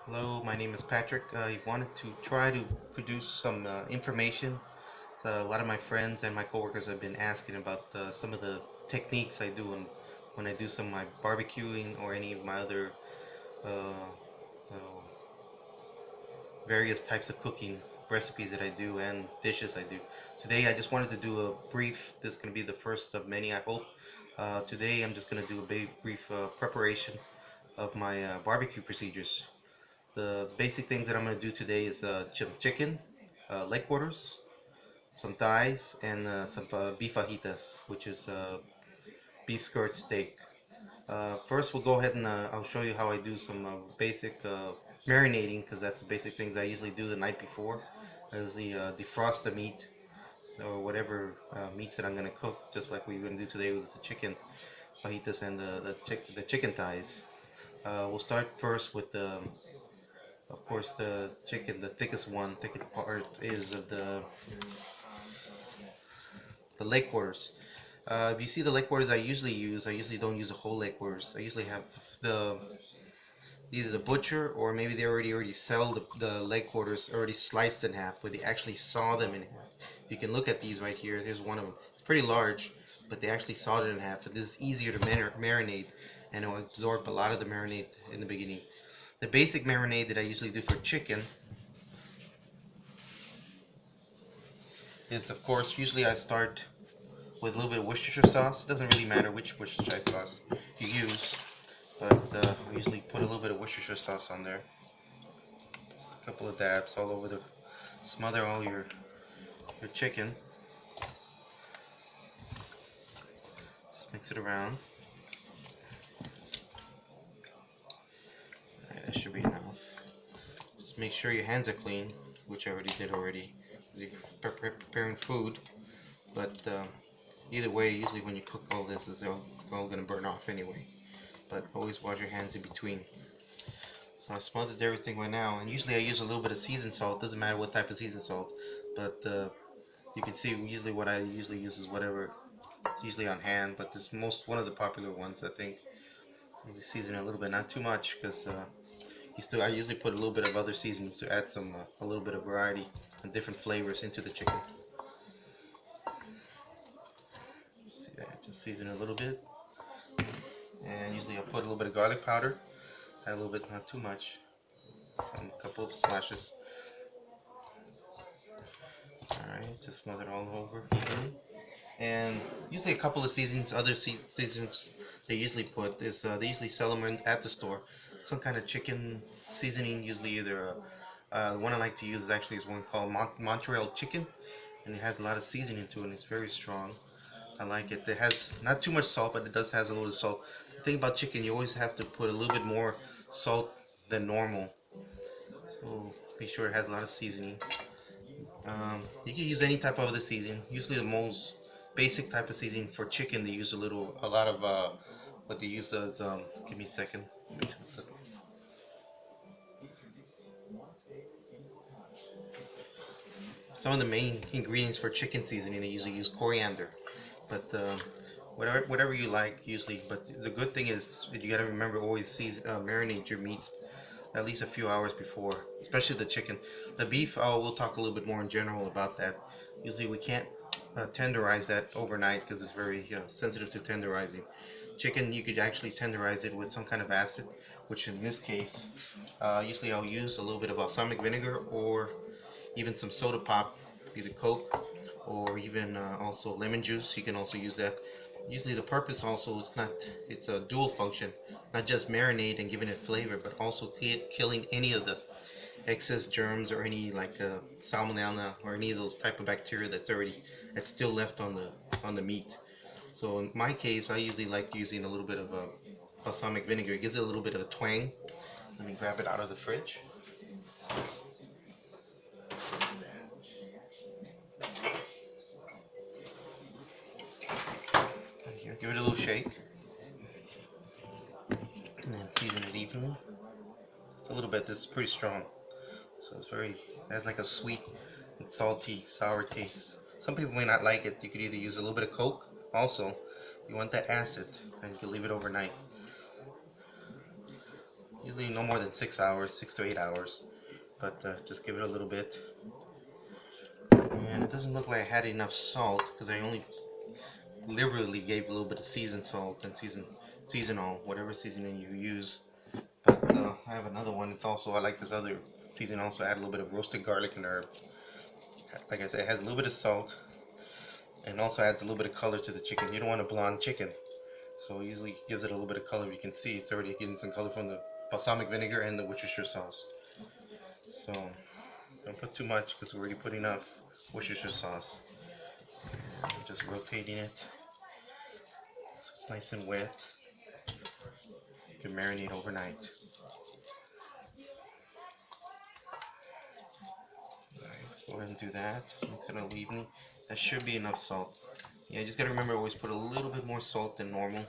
Hello, my name is Patrick. I wanted to try to produce some information. A lot of my friends and my coworkers have been asking about some of the techniques I do when I do some of my barbecuing or any of my other uh, uh, various types of cooking recipes that I do and dishes I do. Today I just wanted to do a brief, this is going to be the first of many I hope. Today I'm just going to do a brief preparation of my barbecue procedures. The basic things that I'm going to do today is chicken, leg quarters, some thighs, and some beef fajitas, which is beef skirt steak. First, we'll go ahead and I'll show you how I do some basic marinating, because that's the basic things I usually do the night before. I usually defrost the meat or whatever meats that I'm going to cook, just like we're going to do today with the chicken fajitas and the chicken thighs. We'll start first with of course, the chicken, the thickest one, thickest part is of the leg quarters. If you see the leg quarters I usually don't use the whole leg quarters. I usually have the either the butcher or maybe they already sell the leg quarters already sliced in half, where they actually saw them in half. You can look at these right here. Here's one of them. It's pretty large, but they actually sawed it in half. And this is easier to marinate, and it will absorb a lot of the marinade in the beginning. The basic marinade that I usually do for chicken is, of course, usually I start with a little bit of Worcestershire sauce. It doesn't really matter which Worcestershire sauce you use, but I usually put a little bit of Worcestershire sauce on there. Just a couple of dabs all over the, smother all your chicken. Just mix it around. Alright, that should be enough. Just make sure your hands are clean, which I already did already, because you're preparing food. But either way, usually when you cook all this, it's all going to burn off anyway. But always wash your hands in between. So I smothered everything right now, and usually I use a little bit of seasoned salt. Doesn't matter what type of seasoned salt, but you can see usually what I usually use is whatever. It's usually on hand, but this one of the popular ones I think. Usually season it a little bit, not too much, because I usually put a little bit of other seasonings to add some a little bit of variety and different flavors into the chicken. See that? Just season it a little bit, and usually I put a little bit of garlic powder. Add a little bit, not too much. Some couple of slashes. Alright, just smother it all over here. And usually a couple of seasons, other seasons they usually put is they usually sell them at the store. Some kind of chicken seasoning, usually either the one I like to use is actually is one called Montreal chicken, and it has a lot of seasoning to it, and it's very strong. I like it. It has not too much salt, but it does has a little salt. The thing about chicken, you always have to put a little bit more salt than normal, so be sure it has a lot of seasoning. You can use any type of other seasoning. Usually the most basic type of seasoning for chicken, they use a lot of what they use is give me a second. Let me see what some of the main ingredients for chicken seasoning, they usually use coriander, but whatever you like usually. But the good thing is that you got to remember always marinate your meats at least a few hours before, especially the chicken. The beef, oh, we'll talk a little bit more in general about that. Usually we can't tenderize that overnight because it's very sensitive to tenderizing. Chicken, you could actually tenderize it with some kind of acid, which in this case, usually I'll use a little bit of balsamic vinegar or even some soda pop, either Coke or even also lemon juice. You can also use that. Usually the purpose also is not, it's a dual function, not just marinate and giving it flavor, but also killing any of the excess germs or any like salmonella or any of those type of bacteria that's still left on the meat. So in my case, I usually like using a little bit of balsamic vinegar. It gives it a little bit of a twang. Let me grab it out of the fridge. Right here, give it a little shake, and then season it evenly. A little bit. This is pretty strong, so it has like a sweet and salty, sour taste. Some people may not like it. You could either use a little bit of Coke. Also, you want that acid, and you can leave it overnight. Usually no more than 6 hours, 6 to 8 hours. But just give it a little bit. And it doesn't look like I had enough salt because I only liberally gave a little bit of seasoned salt and seasonal, whatever seasoning you use. But I have another one. It's also, I like this other seasoning. Also add a little bit of roasted garlic and herb. Like I said, it has a little bit of salt and also adds a little bit of color to the chicken. You don't want a blonde chicken, so it usually gives it a little bit of color. You can see it's already getting some color from the balsamic vinegar and the Worcestershire sauce. So don't put too much because we already put enough Worcestershire sauce. I'm just rotating it so it's nice and wet. You can marinate overnight. Alright, go ahead and do that. Just mix it all evenly. That should be enough salt. Yeah, you just gotta remember always put a little bit more salt than normal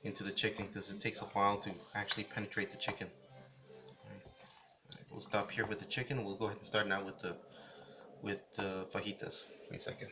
into the chicken because it takes a while to actually penetrate the chicken. Alright, we'll stop here with the chicken. We'll go ahead and start now with the fajitas. Wait a second.